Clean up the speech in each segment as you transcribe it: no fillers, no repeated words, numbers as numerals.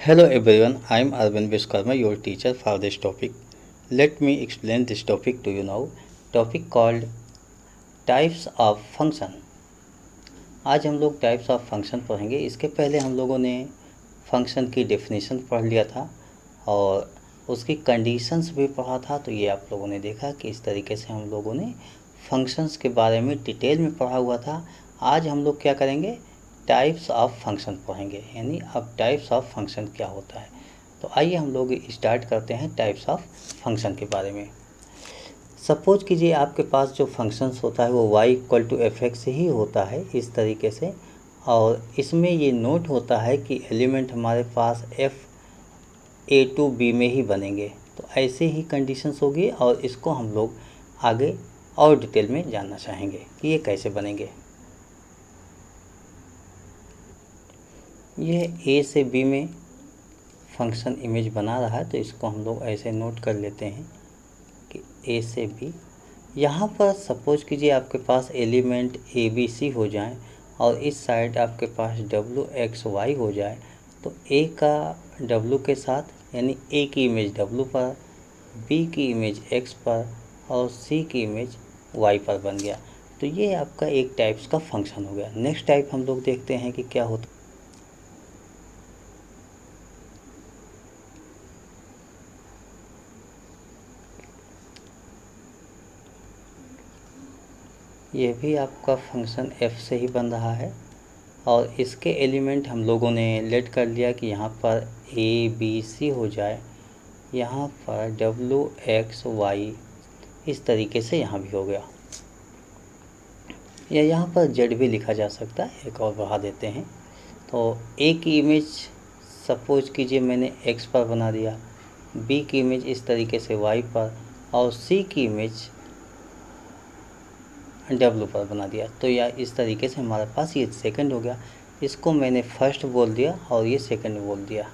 Hello everyone, I am Arvind Vishkarma, your teacher for this topic. Let me explain this topic to you now. Topic called Types of Function. आज हम लोग types of function पढ़ेंगे। इसके पहले हम लोगों ने फंक्शन की डेफिनेशन पढ़ लिया था और उसकी कंडीशंस भी पढ़ा था। तो ये आप लोगों ने देखा कि इस तरीके से हम लोगों ने फंक्शंस के बारे में डिटेल में पढ़ा हुआ था। आज हम लोग क्या करेंगे, टाइप्स ऑफ फंक्शन पढ़ेंगे, यानी अब टाइप्स ऑफ फंक्शन क्या होता है। तो आइए हम लोग स्टार्ट करते हैं टाइप्स ऑफ फंक्शन के बारे में। सपोज कीजिए आपके पास जो फंक्शंस होता है वो y=f(x) ही होता है इस तरीके से, और इसमें ये नोट होता है कि एलिमेंट हमारे पास a to b में ही बनेंगे। तो ऐसे ही कंडीशंस होगी और इसको हम लोग आगे और डिटेल में जानना चाहेंगे कि ये कैसे बनेंगे। यह a से b में फंक्शन इमेज बना रहा है, तो इसको हम लोग ऐसे नोट कर लेते हैं कि a से b। यहाँ पर सपोज कीजिए आपके पास एलिमेंट a b c हो जाए और इस साइड आपके पास w x y हो जाए, तो a का w के साथ यानी a की इमेज w पर, b की इमेज x पर और c की इमेज y पर बन गया। तो ये आपका एक टाइप्स का फंक्शन हो गया। नेक्स्ट टाइप हम लोग देखते हैं कि क्या होता है। ये भी आपका फंक्शन f से ही बन रहा है और इसके एलिमेंट हम लोगों ने लेट कर लिया कि यहाँ पर a b c हो जाए, यहाँ पर w x y इस तरीके से यहाँ भी हो गया, या यहाँ पर z भी लिखा जा सकता है। एक और बढ़ा देते हैं। तो a की इमेज सपोज कीजिए मैंने x पर बना दिया, b की इमेज इस तरीके से y पर और c की इमेज W पर बना दिया। तो या इस तरीके से हमारे पास ये सेकंड हो गया। इसको मैंने फर्स्ट बोल दिया और ये सेकंड बोल दिया।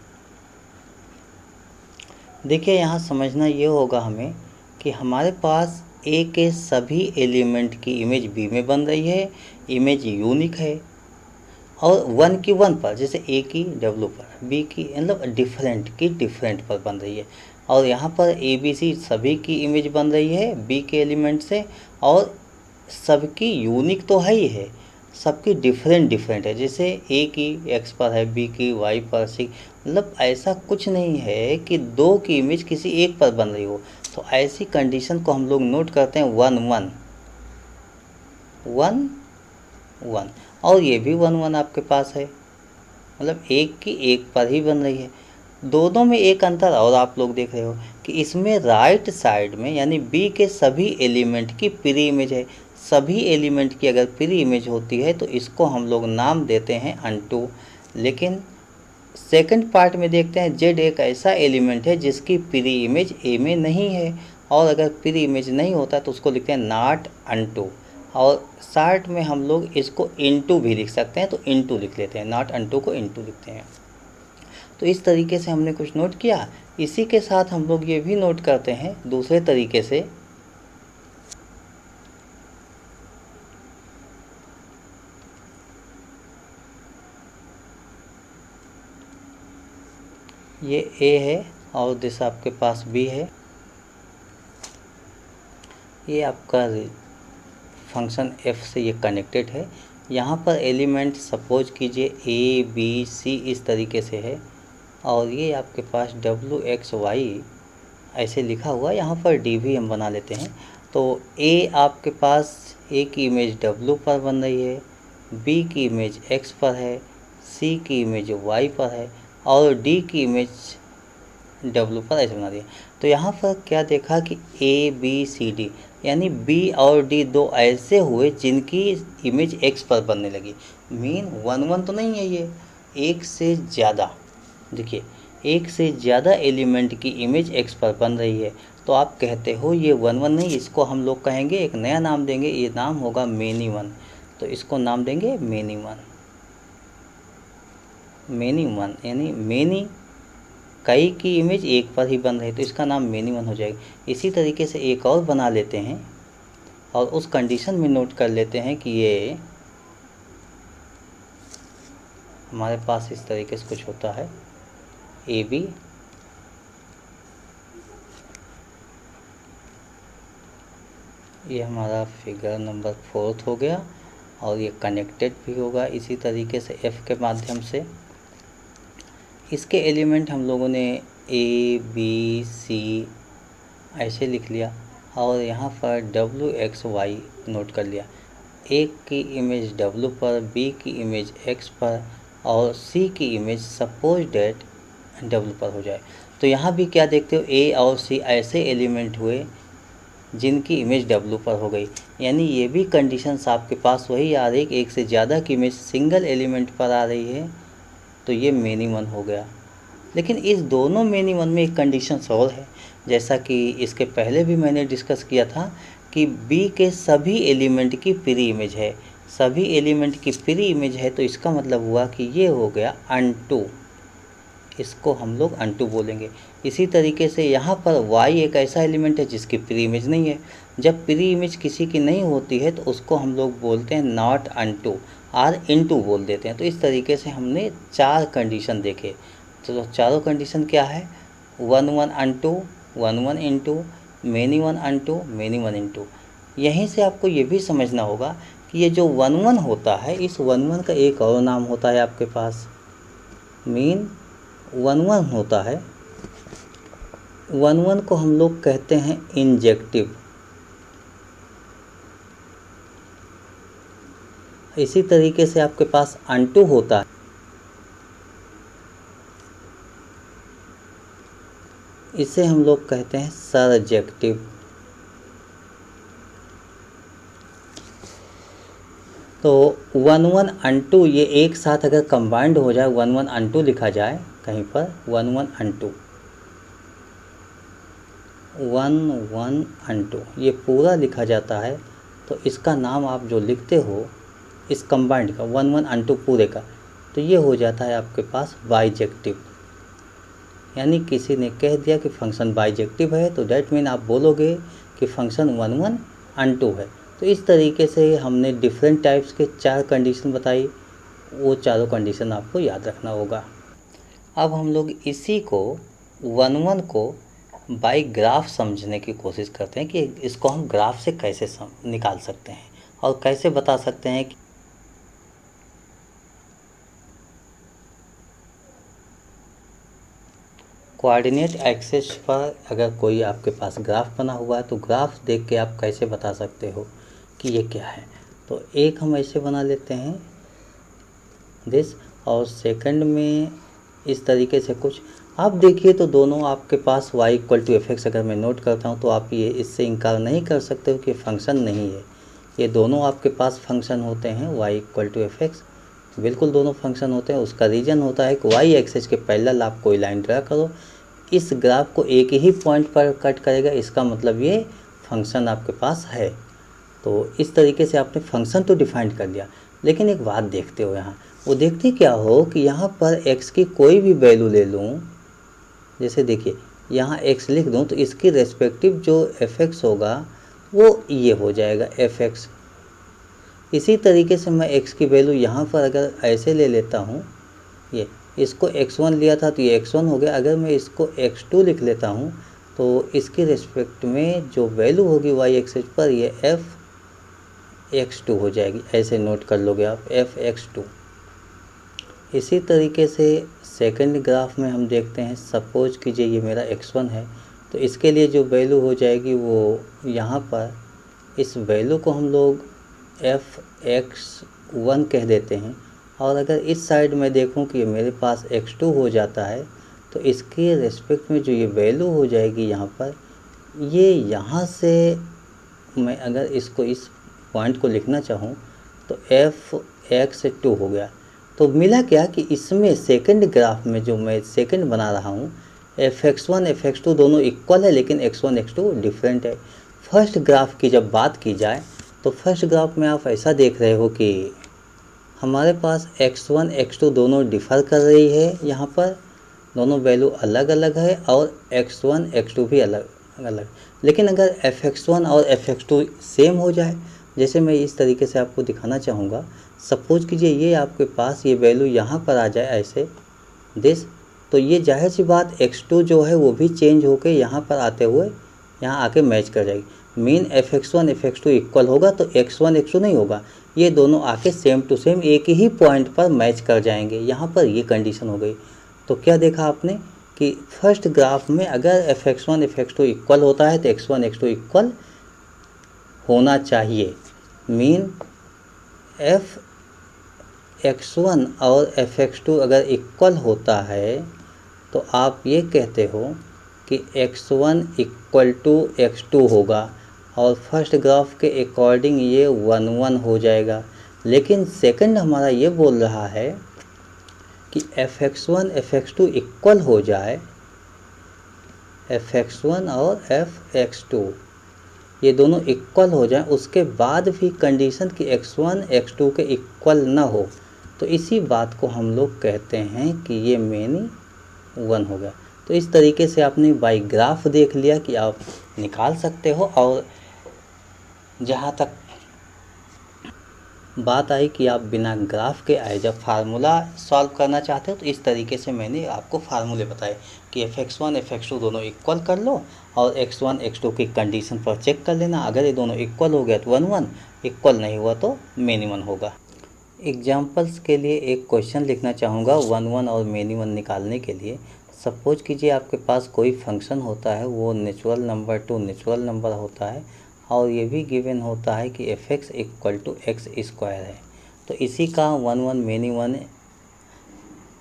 देखिए यहाँ समझना ये होगा हमें कि हमारे पास A के सभी एलिमेंट की इमेज B में बन रही है, इमेज यूनिक है, और 1 की 1 पर, जैसे A की W पर, B की मतलब डिफरेंट की डिफरेंट पर बन रही है। और यहाँ पर ABC सभी की इमेज बन रही है B के एलिमेंट से, और सबकी यूनिक तो है ही है, सबकी डिफरेंट डिफरेंट है। जैसे A की X पर है, B की Y पर, C, मतलब ऐसा कुछ नहीं है कि दो की इमेज किसी एक पर बन रही हो। तो ऐसी कंडीशन को हम लोग नोट करते हैं 1 1 1 1, और ये भी 1 1 आपके पास है, मतलब एक की एक पर ही बन रही है। दोनों में एक अंतर और आप लोग देख रहे हो कि इसमें राइट साइड में यानी B के सभी एलिमेंट की प्री इमेज है। सभी एलिमेंट की अगर प्री इमेज होती है तो इसको हम लोग नाम देते हैं अनटू। लेकिन सेकंड पार्ट में देखते हैं Z एक ऐसा एलिमेंट है जिसकी प्री इमेज A में नहीं है, और अगर प्री इमेज नहीं होता तो उसको लिखते हैं नॉट अनटू, और शॉर्ट में हम लोग इसको इनटू भी लिख सकते हैं, तो इनटू लिख लेते हैं, नॉट अनटू को इनटू लिखते हैं। तो इस तरीके से हमने कुछ नोट किया। इसी के साथ हम लोग ये भी नोट करते हैं दूसरे तरीके से, ये A है और दिस आपके पास B है। ये आपका फंक्शन f से ये कनेक्टेड है। यहाँ पर एलिमेंट सपोज कीजिए A B C इस तरीके से है, और ये आपके पास W X Y ऐसे लिखा हुआ, यहाँ पर D भी हम बना लेते हैं। तो A आपके पास A की इमेज W पर बन रही है, B की इमेज X पर है, C की इमेज Y पर है, और D की इमेज W पर ऐसे बना दिया। तो यहाँ पर क्या देखा कि A B C D यानी B और D दो ऐसे हुए जिनकी इमेज X पर बनने लगी। मीन 1 1 तो नहीं है, ये एक से ज़्यादा, देखिए एक से ज़्यादा एलिमेंट की इमेज X पर बन रही है। तो आप कहते हो ये 1 1 नहीं, इसको हम लोग कहेंगे, एक नया नाम देंगे, ये नाम होगा मेनी वन। तो इसको नाम देंगे मेनी वन। मेनी वन यानी मेनी कई की इमेज एक पर ही बन रही, तो इसका नाम मेनी वन हो जाएगी। इसी तरीके से एक और बना लेते हैं और उस कंडीशन में नोट कर लेते हैं कि ये हमारे पास इस तरीके से कुछ होता है। ए बी, ये हमारा फिगर नंबर 4 हो गया और ये कनेक्टेड भी होगा इसी तरीके से F के माध्यम से। इसके एलिमेंट हम लोगों ने A B C ऐसे लिख लिया और यहाँ पर W X Y नोट कर लिया। एक की इमेज W पर, B की इमेज X पर और C की इमेज सपोज डेट W पर हो जाए। तो यहाँ भी क्या देखते हो, A और C ऐसे एलिमेंट हुए जिनकी इमेज W पर हो गई, यानी ये भी कंडीशंस आपके पास वही आ रही कि एक से ज़्यादा की इमेज सिंगल एलिमेंट पर आ रही है, तो ये मेनी वन हो गया। लेकिन इस दोनों मेनी वन में एक कंडीशन और है, जैसा कि इसके पहले भी मैंने डिस्कस किया था कि B के सभी एलिमेंट की प्री इमेज है, सभी एलिमेंट की प्री इमेज है, तो इसका मतलब हुआ कि ये हो गया अनटू, इसको हम लोग अनटू बोलेंगे। इसी तरीके से यहाँ पर y एक ऐसा एलिमेंट है जिसकी प्री इमेज नहीं है। जब प्री इमेज किसी की नहीं होती है तो उसको हम लोग बोलते हैं नॉट अनटू, आर इनटू बोल देते हैं। तो इस तरीके से हमने 4 कंडीशन देखे। तो चारों कंडीशन क्या है, 1 1 unto, 1 1 into, many one onto, many one into. यहीं से आपको ये भी समझना होगा कि ये जो 1 1 होता है, इस 1 1 का एक और नाम होता है आपके पास, मीन 1 1 होता है। 1 1 को हम लोग कहते हैं इंजेक्टिव। इसी तरीके से आपके पास अनटू होता है, इसे हम लोग कहते हैं सरजेक्टिव। तो 1 1 अनटू ये एक साथ अगर कंबाइंड हो जाए, 1 1 अनटू लिखा जाए कहीं पर, 1 1 अनटू, 1 1 अनटू ये पूरा लिखा जाता है, तो इसका नाम आप जो लिखते हो इस कंबाइंड का 1 1 अनटू पूरे का, तो ये हो जाता है आपके पास बाइजेक्टिव। यानी किसी ने कह दिया कि फंक्शन बाइजेक्टिव है, तो डैट मीन आप बोलोगे कि फंक्शन 1 1 अनटू है। तो इस तरीके से हमने डिफरेंट टाइप्स के 4 कंडीशन बताई, वो चारों कंडीशन आपको याद रखना होगा। अब हम लोग इसी को 1 1 को बाई ग्राफ समझने की कोशिश करते हैं कि इसको हम ग्राफ से कैसे निकाल सकते हैं और कैसे बता सकते हैं कि कोऑर्डिनेट एक्सिस पर अगर कोई आपके पास ग्राफ बना हुआ है, तो ग्राफ देख के आप कैसे बता सकते हो कि ये क्या है। तो एक हम ऐसे बना लेते हैं दिस, और सेकंड में इस तरीके से कुछ। आप देखिए तो दोनों आपके पास y equal to f x अगर मैं नोट करता हूँ, तो आप ये इससे इनकार नहीं कर सकते हो कि फंक्शन नहीं है। ये दोनों आपके पास फंक्शन होते हैं, y equal to f x, बिल्कुल दोनों फंक्शन होते हैं। उसका रीजन होता है कि y एक्सिस के पैरेलल आप कोई लाइन ड्रा करो, इस ग्राफ को एक ही पॉइंट पर कट करेगा, इसका मतलब ये फंक्शन आपके पास है। तो इस तरीके से आपने फंक्शन तो डिफाइन कर लिया। लेकिन एक बात देखते हो यहाँ, वो देखते क्या हो कि यहाँ पर x की कोई भी वैल्यू ले लूँ, जैसे देखिए यहाँ x लिख दूँ, तो इसकी रेस्पेक्टिव जो fx होगा वो ये हो जाएगा fx। इसी तरीके से मैं x की वैल्यू यहाँ पर अगर ऐसे ले लेता हूँ, ये इसको x1 लिया था तो ये x1 हो गया। अगर मैं इसको x2 लिख लेता हूँ, तो इसके रिस्पेक्ट में जो वैल्यू होगी y एक्सिस पर, ये f(x2) हो जाएगी। ऐसे नोट कर लोगे आप, f(x2). इसी तरीके से सेकंड ग्राफ में हम देखते हैं, सपोज कीजिए ये मेरा x1 है, तो इसके लिए जो वैल्यू हो जाएगी वो यहाँ पर, इस वैल्यू को हम लोग f(x1) कह देते हैं। और अगर इस साइड में देखूं कि मेरे पास x2 हो जाता है, तो इसके रेस्पेक्ट में जो ये वैल्यू हो जाएगी यहाँ पर, ये यहाँ से मैं अगर इसको इस पॉइंट को लिखना चाहूँ तो f(x2) हो गया। तो मिला क्या कि इसमें सेकंड ग्राफ में जो मैं सेकंड बना रहा हूँ, fx1 fx2 दोनों इक्वल है, लेकिन x1 x2 डिफरेंट है। फर्स्ट ग्राफ की जब बात की जाए, तो फर्स्ट ग्राफ में आप ऐसा देख रहे हो कि हमारे पास x1 x2 दोनों डिफ़र कर रही है, यहाँ पर दोनों वैल्यू अलग अलग है, और x1 x2 भी अलग अलग। लेकिन अगर fx1 और fx2 सेम हो जाए, जैसे मैं इस तरीके से आपको दिखाना चाहूँगा, सपोज कीजिए ये आपके पास ये वैल्यू यहाँ पर आ जाए ऐसे दिस, तो ये जाहिर सी बात x2 जो है वो भी चेंज होके यहाँ पर आते हुए यहाँ आके मैच कर जाएगी। मीन fx1 fx2 इक्वल होगा तो x1 x2 नहीं होगा, ये दोनों आके सेम टू सेम एक ही पॉइंट पर मैच कर जाएंगे। यहाँ पर ये कंडीशन हो गई। तो क्या देखा आपने कि फर्स्ट ग्राफ में अगर fx1 fx2 इक्वल होता है तो x1 x2 इक्वल होना चाहिए। मीन fx1 और fx2 अगर इक्वल होता है तो आप ये कहते हो कि x1 इक्वल टू x2 होगा और फर्स्ट ग्राफ के अकॉर्डिंग ये 1 1 हो जाएगा। लेकिन सेकंड हमारा ये बोल रहा है कि fx1 fx2 इक्वल हो जाए, fx1 और fx2 ये दोनों इक्वल हो जाएं, उसके बाद भी कंडीशन कि x1 x2 के इक्वल ना हो, तो इसी बात को हम लोग कहते हैं कि ये मेनी 1 हो गया। तो इस तरीके से आपने बाई ग्राफ देख लिया कि आप निकाल सकते हो। और जहाँ तक बात आई कि आप बिना ग्राफ के आए जब फार्मूला सॉल्व करना चाहते हो, तो इस तरीके से मैंने आपको फार्मूले बताए कि fx1 fx2 दोनों इक्वल कर लो और x1 x2 की कंडीशन पर चेक कर लेना। अगर ये दोनों इक्वल हो गया तो 1 1, इक्वल नहीं हुआ तो मेनी 1 होगा। एग्जाम्पल्स के लिए एक क्वेश्चन लिखना चाहूँगा 1 1 और मेनी 1 निकालने के लिए। सपोज कीजिए आपके पास कोई फंक्शन होता है, वो natural number two natural number होता है और ये भी गिवन होता है कि fx equal to x square है। तो इसी का 1 1 मेनी 1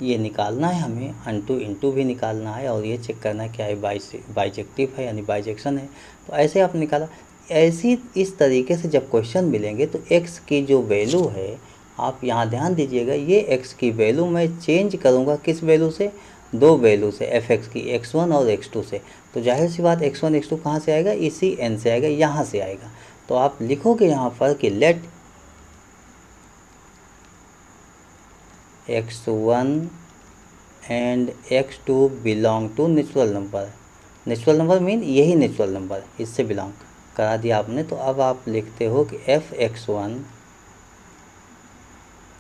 ये निकालना है हमें, अनटू इंटू भी निकालना है और ये चेक करना है क्या है बाइजेक्टिव है यानी बाइजेक्शन है। तो ऐसे आप निकाला। ऐसी इस तरीके से जब क्वेश्चन मिलेंगे तो x की जो वैल्यू है, आप यहाँ ध्यान दीजिएगा, ये x की वैल्यू मैं चेंज करूँगा किस वैल्यू से, दो वैल्यू से, fx की x1 और x2 से। तो जाहिर सी बात x1 x2 कहाँ से आएगा, इसी n से आएगा, यहाँ से आएगा। तो आप लिखोगे यहाँ पर कि let x1 and x2 belong to natural number. Natural number mean यही नेचुरल नंबर, इससे बिलोंग करा दिया आपने। तो अब आप लिखते हो कि fx1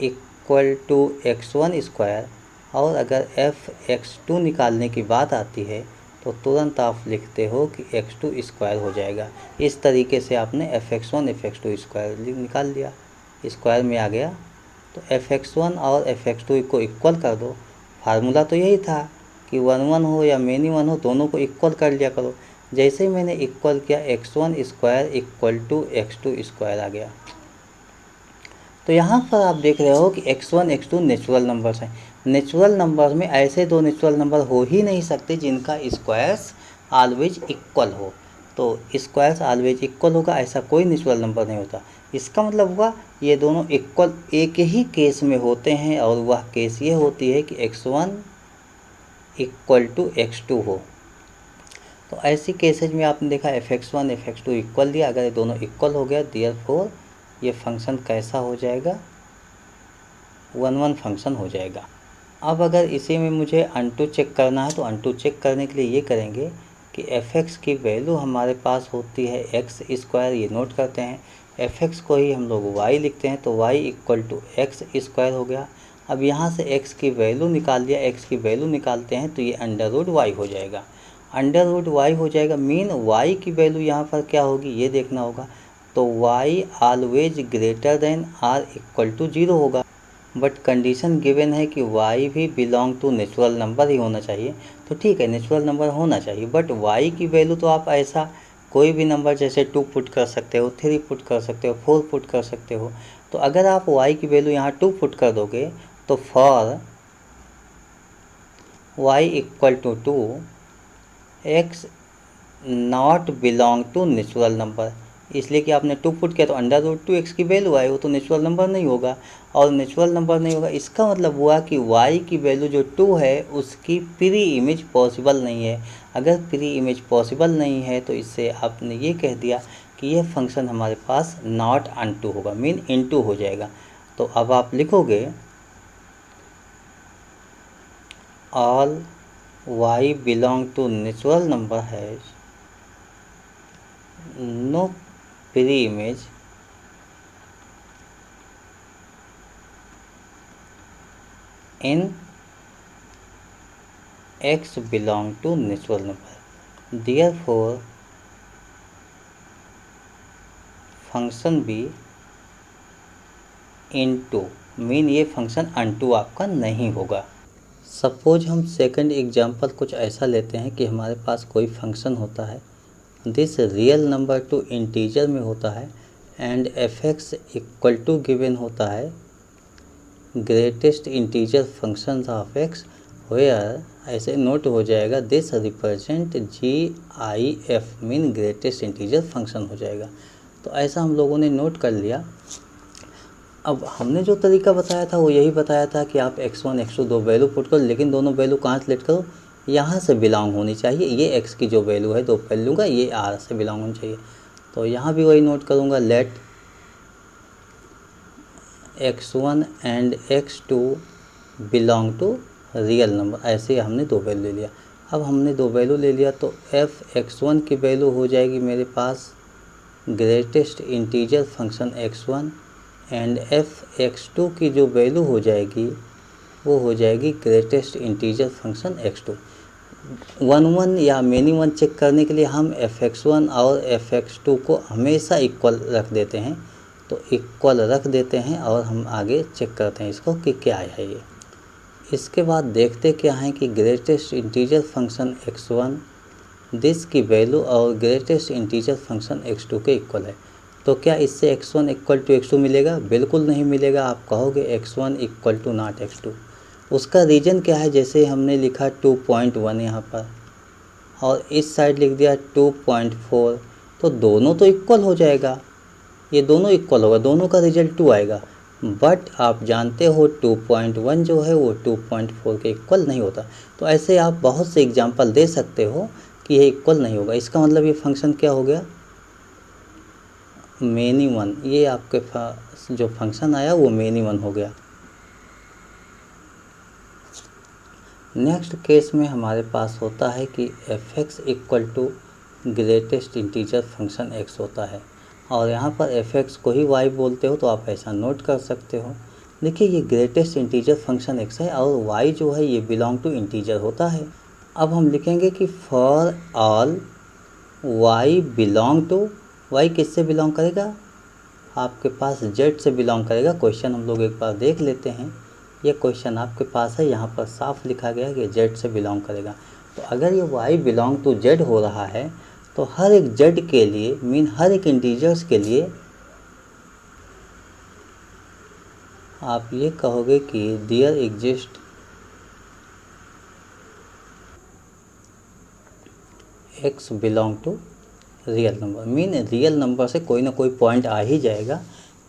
equal to x1 square, और अगर fx2 निकालने की बात आती है तो तुरंत आप लिखते हो कि x2 स्क्वायर हो जाएगा। इस तरीके से आपने fx1 fx2 स्क्वायर निकाल लिया, स्क्वायर में आ गया। तो fx1 और fx2 को इक्वल कर दो। फार्मूला तो यही था कि 1 1 हो या मेनी 1 हो, दोनों को इक्वल कर लिया करो। जैसे ही मैंने इक्वल किया, x1 square equal to x2 square आ गया। तो यहाँ पर आप देख रहे हो कि x1 x2 नेचुरल नंबर्स हैं। नेचुरल नंबर में ऐसे दो नेचुरल नंबर हो ही नहीं सकते जिनका स्क्वायर्स ऑलवेज इक्वल हो। तो स्क्वायर्स ऑलवेज इक्वल होगा, ऐसा कोई नेचुरल नंबर नहीं होता। इसका मतलब हुआ ये दोनों इक्वल एक ही केस में होते हैं, और वह केस ये होती है कि x1 इक्वल टू x2 हो। तो ऐसी केसेज में आपने देखा fx1 fx2 इक्वल दिया, अगर ये दोनों इक्वल हो गया, देयरफॉर ये फंक्शन कैसा हो जाएगा, 1 1 फंक्शन हो जाएगा। अब अगर इसी में मुझे अनटू चेक करना है तो अनटू चेक करने के लिए ये करेंगे कि fx की वैल्यू हमारे पास होती है एक्स स्क्वायर, ये नोट करते हैं। fx को ही हम लोग y लिखते हैं, तो y equal to x square हो गया। अब यहाँ से x की वैल्यू निकाल दिया, x की वैल्यू निकालते हैं तो ये अंडर रूट y हो जाएगा। अंडर रूट y हो जाएगा, मीन y की वैल्यू यहाँ पर क्या होगी ये देखना होगा। तो y always greater than or equal to 0 होगा। बट कंडीशन गिवन है कि y भी बिलोंग टू नेचुरल नंबर ही होना चाहिए। तो ठीक है, नेचुरल नंबर होना चाहिए, बट y की वैल्यू तो आप ऐसा कोई भी नंबर जैसे 2 पुट कर सकते हो, 3 पुट कर सकते हो, 4 पुट कर सकते हो। तो अगर आप y की वैल्यू यहाँ 2 पुट कर दोगे तो for y equal to 2 x not belong to natural number, इसलिए कि आपने 2 पुट किया तो अंडर रूट 2 एक्स की वैल्यू आए, वो तो नेचुरल नंबर नहीं होगा। और नेचुरल नंबर नहीं होगा, इसका मतलब हुआ कि y की वैल्यू जो 2 है उसकी प्री इमेज पॉसिबल नहीं है। अगर प्री इमेज पॉसिबल नहीं है तो इससे आपने ये कह दिया कि यह फंक्शन हमारे पास नॉट अनटू होगा, मीन इनटू हो जाएगा। तो अब आप लिखोगे all y belong to natural number has no pre-image in x belong to natural number, therefore function भी इनटू, मीन ये फंक्शन अनटू आपका नहीं होगा। सपोज हम सेकंड एग्जांपल कुछ ऐसा लेते हैं कि हमारे पास कोई फंक्शन होता है, this real number to integer में होता है and f x equal to given होता है greatest integer function of x, where ऐसे नोट हो जाएगा this represent G I F, mean greatest integer function हो जाएगा। तो ऐसा हम लोगों ने नोट कर लिया। अब हमने जो तरीका बताया था वो यही बताया था कि आप x1 x2 दो वैल्यू पुट करो, लेकिन दोनों वैल्यू कहाँ सेलेक्ट करो, यहाँ से बिलोंग होनी चाहिए। ये x की जो वैल्यू है दो वैल्यू का, ये r से बिलोंग होनी चाहिए। तो यहाँ भी वही नोट करूँगा, let x1 and x2 belong to real number. ऐसे हमने दो वैल्यू ले लिया। अब हमने दो वैल्यू ले लिया तो एफ x1 की वैल्यू हो जाएगी मेरे पास greatest integer function x1 and F x2 की जो वैल्यू हो जाएगी वो हो जाएगी ग्रेटेस्ट इंटीजर फंक्शन x2। 1 या मेनी वन चेक करने के लिए हम fx1 और fx2 को हमेशा इक्वल रख देते हैं। तो इक्वल रख देते हैं और हम आगे चेक करते हैं इसको कि क्या है ये। इसके बाद देखते क्या है कि greatest integer function x1 this की वैल्यू और ग्रेटेस्ट इंटीजर फंक्शन x2 के इक्वल है। तो क्या इससे x1 इक्वल टू x2 मिलेगा? बिल्कुल नहीं मिलेगा। आप कहोगे x1 equal to not x2। उसका रीज़न क्या है? जैसे हमने लिखा 2.1 यहाँ पर और इस साइड लिख दिया 2.4, तो दोनों तो इक्वल हो जाएगा, ये दोनों इक्वल होगा, दोनों का रिजल्ट 2 आएगा। बट आप जानते हो 2.1 जो है वो 2.4 के इक्वल नहीं होता। तो ऐसे आप बहुत से एग्जांपल दे सकते हो कि ये इक्वल नहीं होगा। इसका मतलब ये फंक्शन क्या हो गया? Many one. ये आपके पास जो फंक्शन आया वो मेनी वन हो गया। नेक्स्ट केस में हमारे पास होता है कि f x equal to greatest integer function x होता है और यहाँ पर एफ एक्स को ही वाई बोलते हो, तो आप ऐसा नोट कर सकते हो। देखिए ये ग्रेटेस्ट इंटीजर फंक्शन एक्स है और वाई जो है ये बिलोंग टू इंटीजर होता है। अब हम लिखेंगे कि for all y belong to, y किससे बिलोंग करेगा? आपके पास जेड से बिलोंग करेगा। क्वेश्चन हम लोग एक बार देख लेते हैं। ये क्वेश्चन आपके पास है, यहाँ पर साफ लिखा गया है कि जेड से बिलोंग करेगा। तो अगर ये वाई बिलोंग टू जेड हो रहा है तो हर एक जेड के लिए, मीन हर एक इंटीजर्स के लिए आप ये कहोगे कि there exist x belong to real number, mean real number से कोई ना कोई पॉइंट आ ही जाएगा।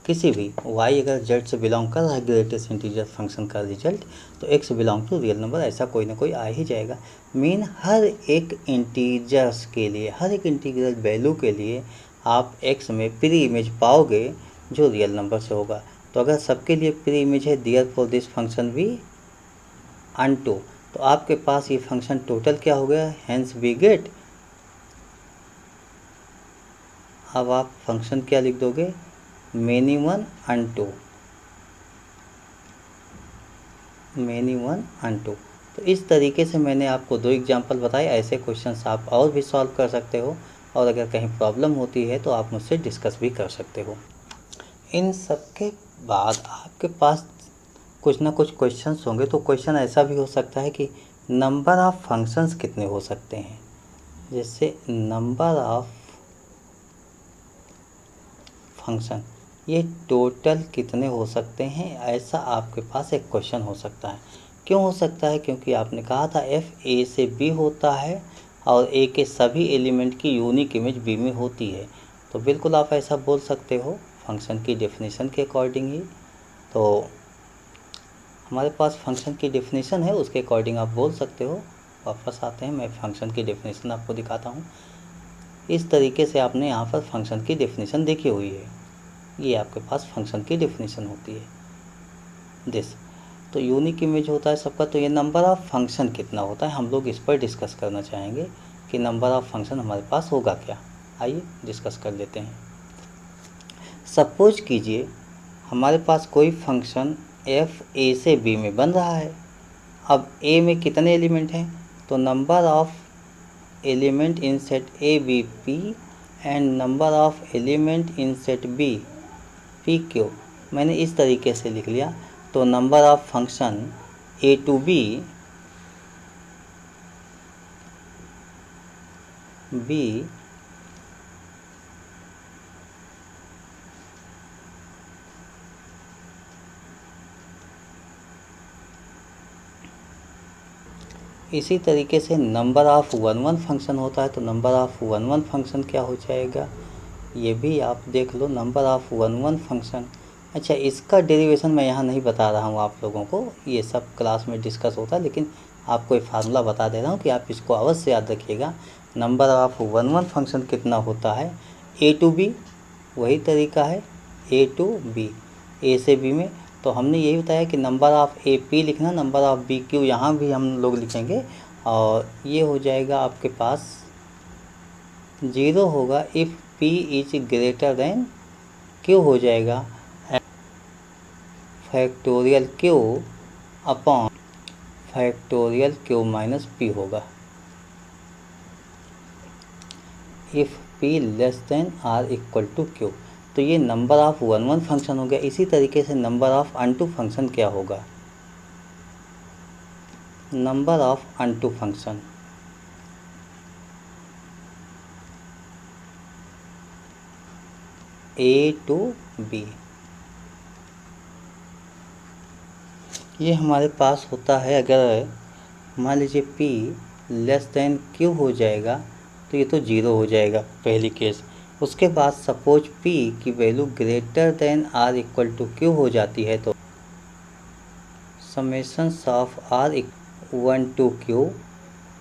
किसी भी y अगर z से बिलोंग कर रहा है ग्रेटेस्ट इंटीजर फंक्शन का रिजल्ट, तो x belong to real number, ऐसा कोई ना कोई आ ही जाएगा। मीन हर एक इंटीजर्स के लिए, हर एक इंटीग्रल वैल्यू के लिए आप x में प्री इमेज पाओगे जो रियल नंबर से होगा। तो अगर सबके लिए प्री इमेज है, देयरफॉर दिस फंक्शन भी अनटू, तो आपके पास ये फंक्शन टोटल क्या हो गया? Hence we get. अब आप फंक्शन क्या लिख दोगे? Many one onto, many one onto. तो इस तरीके से मैंने आपको दो एग्जांपल बताए। ऐसे क्वेश्चंस आप और भी सॉल्व कर सकते हो और अगर कहीं प्रॉब्लम होती है तो आप मुझसे डिस्कस भी कर सकते हो। इन सब के बाद आपके पास कुछ ना कुछ क्वेश्चंस होंगे। तो क्वेश्चन ऐसा भी हो सकता है कि नंबर ऑफ फंक्शंस कितने हो सकते हैं, जैसे नंबर ऑफ फंक्शन ये टोटल कितने हो सकते हैं, ऐसा आपके पास एक क्वेश्चन हो सकता है। क्यों हो सकता है? क्योंकि आपने कहा था एफ ए से बी होता है और ए के सभी एलिमेंट की यूनिक इमेज बी में होती है। तो बिल्कुल आप ऐसा बोल सकते हो फंक्शन की डेफिनेशन के अकॉर्डिंग ही। तो हमारे पास फंक्शन की डेफिनेशन है, उसके अकॉर्डिंग आप बोल सकते हो। वापस आते हैं, मैं फंक्शन की डेफिनेशन आपको दिखाता हूँ। इस तरीके से आपने यहाँ पर फंक्शन की डेफिनेशन देखी हुई है। ये आपके पास फंक्शन की डेफिनेशन होती है दिस। तो यूनिक इमेज होता है सबका। तो ये नंबर ऑफ फंक्शन कितना होता है, हम लोग इस पर डिस्कस करना चाहेंगे कि नंबर ऑफ फंक्शन हमारे पास होगा क्या। आइए डिस्कस कर लेते हैं। सपोज कीजिए हमारे पास कोई फंक्शन एफ ए से बी में बन रहा है। अब ए में कितने एलिमेंट हैं? तो number of element in set A B P and number of element in set B P Q, मैंने इस तरीके से लिख लिया। तो number of function A to B इसी तरीके से नंबर ऑफ वन फंक्शन होता है, तो नंबर ऑफ वन फंक्शन क्या हो जाएगा, ये भी आप देख लो, नंबर ऑफ वन फंक्शन। अच्छा, इसका डेरिवेशन मैं यहाँ नहीं बता रहा हूँ आप लोगों को, ये सब क्लास में डिस्कस होता है, लेकिन आपको एक फार्मूला बता दे रहा हूँ कि आप इसको अवश्य याद रखिएगा। नंबर ऑफ वन फंक्शन कितना होता है, ए टू बी, वही तरीका है ए टू बी, ए से बी में। तो हमने यही बताया कि नंबर ऑफ़ ए पी लिखना, नंबर ऑफ़ बी क्यू यहाँ भी हम लोग लिखेंगे, और ये हो जाएगा आपके पास 0 होगा if P is greater than Q हो जाएगा, factorial Q upon factorial Q minus P होगा, if P less than or equal to Q. तो ये नंबर ऑफ वन फंक्शन हो गया। इसी तरीके से नंबर ऑफ अनटू फंक्शन क्या होगा, number of onto function A to B, ये हमारे पास होता है। अगर मान लीजिए p लेस देन q हो जाएगा तो ये तो 0 हो जाएगा पहली केस। उसके बाद सपोज p की value greater than r equal to q हो जाती है, तो summations of r 1 to q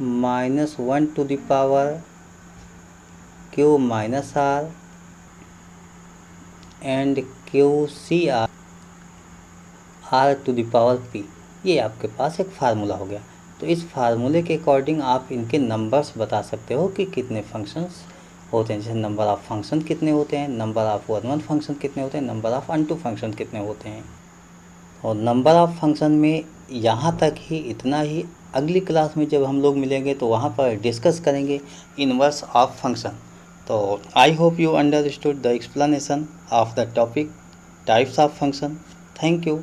minus 1 to the power q minus r and q c r to the power p, ये आपके पास एक फार्मूला हो गया। तो इस फार्मूले के अकॉर्डिंग आप इनके नंबर्स बता सकते हो कि कितने फंक्शंस होते हैं। जैसे नंबर ऑफ फंक्शन कितने होते हैं, नंबर ऑफ वन फंक्शन कितने होते हैं, नंबर ऑफ अनटू फंक्शन कितने होते हैं। और नंबर ऑफ फंक्शन में यहाँ तक ही, इतना ही। अगली क्लास में जब हम लोग मिलेंगे तो वहाँ पर डिस्कस करेंगे इनवर्स ऑफ फंक्शन। तो I hope you understood the explanation of the topic types of function. Thank you.